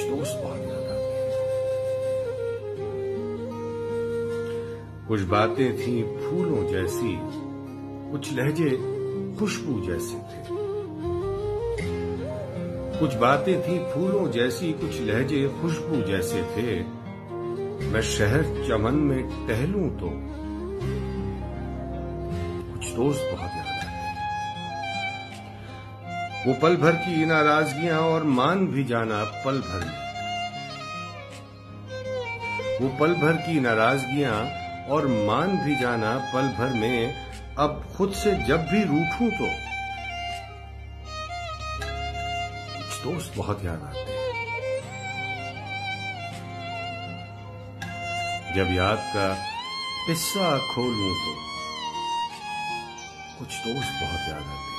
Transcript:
दोस्त बहुत याद आते हैं। कुछ बातें थी फूलों जैसी, कुछ लहजे खुशबू जैसे थे। कुछ बातें थी फूलों जैसी, कुछ लहजे खुशबू जैसे थे। मैं शहर चमन में टहलूं तो कुछ दोस्त बहुत याद आते हैं। वो पल भर की नाराजगियां और मान भी जाना पल भर में। वो पल भर की नाराजगियां और मान भी जाना पल भर में। अब खुद से जब भी रूठूं तो कुछ दोस्त बहुत याद आते हैं। जब याद का किस्सा खोलूं तो कुछ दोस्त बहुत याद आते हैं।